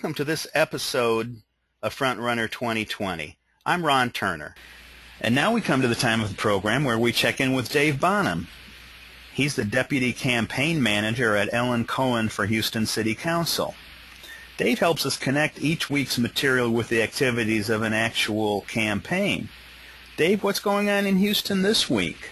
welcome to this episode of Frontrunner 2020. I'm Ron Turner, and now we come to the time of the program where we check in with Dave Bonham. He's the Deputy Campaign Manager at Ellen Cohen for Houston City Council. Dave helps us connect each week's material with the activities of an actual campaign. Dave, what's going on in Houston this week?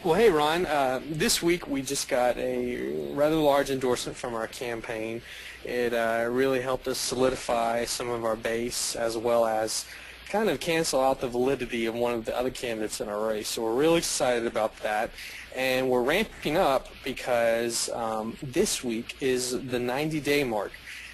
Well, hey, Ron. This week we just got a rather large endorsement from our campaign. It really helped us solidify some of our base as well as kind of cancel out the validity of one of the other candidates in our race. So we're really excited about that. And we're ramping up because this week is the 90-day mark.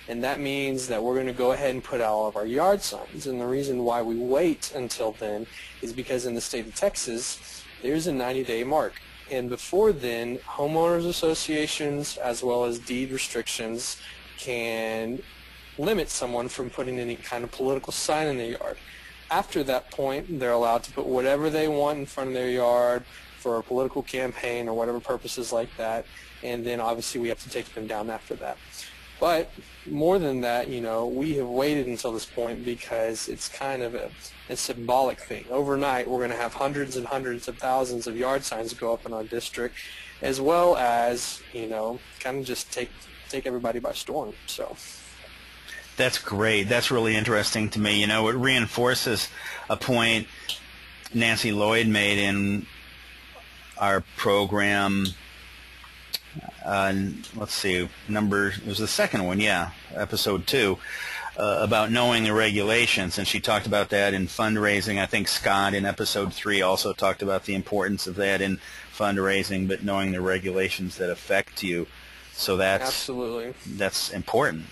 And that means that we're going to go ahead and put out all of our yard signs. And the reason why we wait until then is because in the state of Texas, there's a 90-day mark. And before then, homeowners associations as well as deed restrictions can limit someone from putting any kind of political sign in their yard. After that point, they're allowed to put whatever they want in front of their yard for a political campaign or whatever purposes like that. And then obviously we have to take them down after that. But more than that, you know, we have waited until this point because it's kind of a symbolic thing. Overnight, we're going to have hundreds and hundreds of thousands of yard signs go up in our district, as well as, you know, kind of just take everybody by storm. So that's great. That's really interesting to me. You know, it reinforces a point Nancy Lloyd made in our program. Let's see, it was the second one, yeah, episode 2, about knowing the regulations, and she talked about that in fundraising. I think Scott in episode 3 also talked about the importance of that in fundraising, but knowing the regulations that affect you. So absolutely, that's important.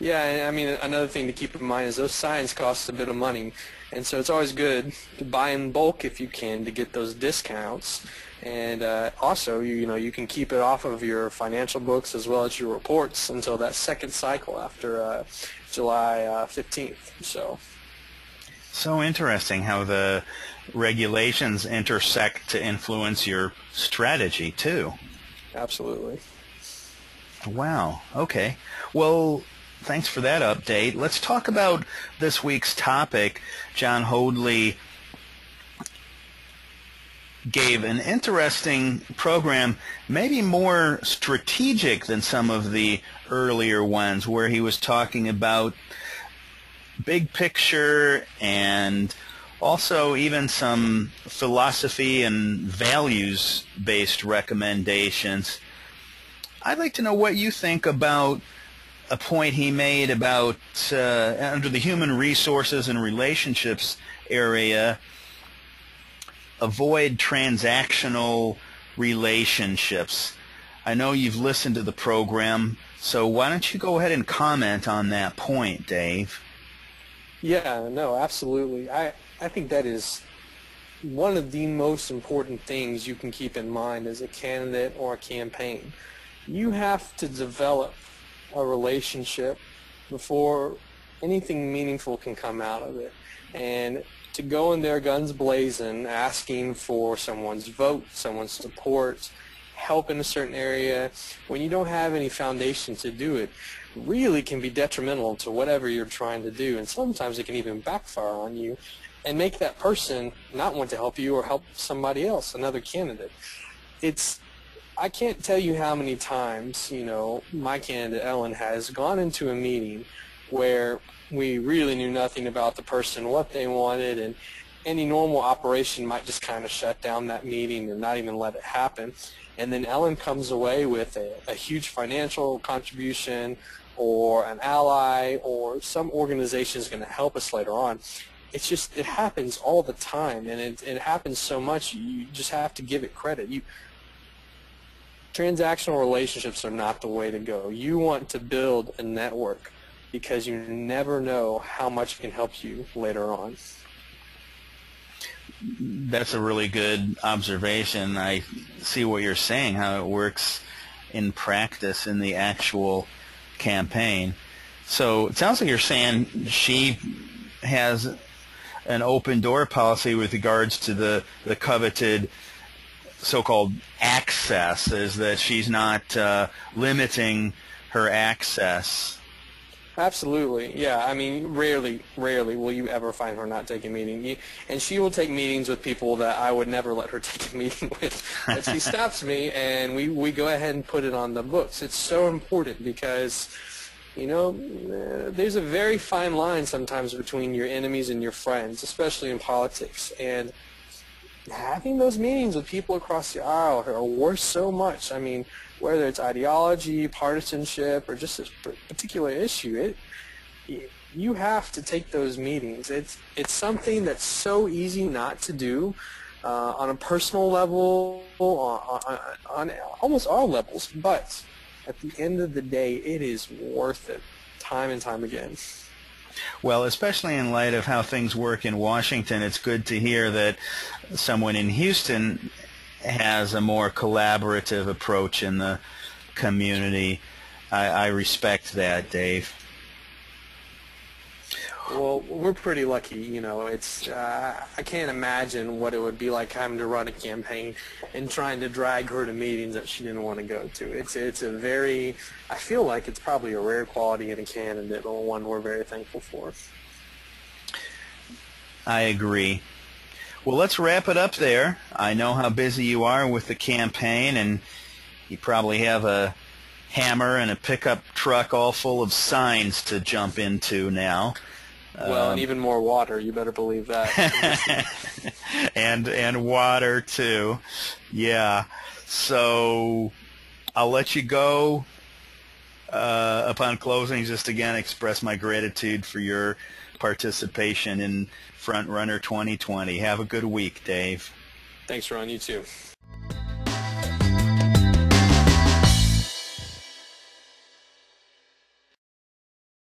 Yeah, and I mean, another thing to keep in mind is those signs cost a bit of money, and so it's always good to buy in bulk if you can to get those discounts. And also, you can keep it off of your financial books as well as your reports until that second cycle after July 15th. So interesting how the regulations intersect to influence your strategy too. Absolutely. Wow. Okay. Well, thanks for that update. Let's talk about this week's topic. John Hoadley gave an interesting program, maybe more strategic than some of the earlier ones, where he was talking about big picture and also even some philosophy and values-based recommendations. I'd like to know what you think about a point he made about under the human resources and relationships area, avoid transactional relationships. I know you've listened to the program, so why don't you go ahead and comment on that point, Dave? Yeah, no, absolutely. I think that is one of the most important things you can keep in mind as a candidate or a campaign. You have to develop a relationship before anything meaningful can come out of it. And to go in there guns blazing, asking for someone's vote, someone's support, help in a certain area, when you don't have any foundation to do it, really can be detrimental to whatever you're trying to do. And sometimes it can even backfire on you and make that person not want to help you or help somebody else, another candidate. I can't tell you how many times, my candidate, Ellen, has gone into a meeting where we really knew nothing about the person, what they wanted, and any normal operation might just kind of shut down that meeting or not even let it happen. And then Ellen comes away with a huge financial contribution or an ally or some organization is going to help us later on. It happens all the time, and it happens so much you just have to give it credit. Transactional relationships are not the way to go. You want to build a network because you never know how much it can help you later on. That's a really good observation. I see what you're saying, how it works in practice in the actual campaign. So it sounds like you're saying she has an open door policy with regards to the coveted so-called access, is that she's not limiting her access Absolutely, yeah. I mean, rarely will you ever find her not taking meetings. And she will take meetings with people that I would never let her take a meeting with. But she stops me, and we go ahead and put it on the books. It's so important because, there's a very fine line sometimes between your enemies and your friends, especially in politics. And having those meetings with people across the aisle are worth so much. I mean, whether it's ideology, partisanship, or just a particular issue, you have to take those meetings. It's something that's so easy not to do on a personal level, on almost all levels. But at the end of the day, it is worth it, time and time again. Well, especially in light of how things work in Washington, it's good to hear that someone in Houston has a more collaborative approach in the community. I respect that, Dave. Well, we're pretty lucky, It's I can't imagine what it would be like having to run a campaign and trying to drag her to meetings that she didn't want to go to. It's a very, I feel like it's probably a rare quality in a candidate, or one we're very thankful for. I agree. Well, let's wrap it up there. I know how busy you are with the campaign, and you probably have a hammer and a pickup truck all full of signs to jump into now. Well, and even more water, you better believe that. and water too. Yeah. So I'll let you go. Upon closing, just again express my gratitude for your participation in Front Runner 2020. Have a good week, Dave. Thanks, Ron. You too.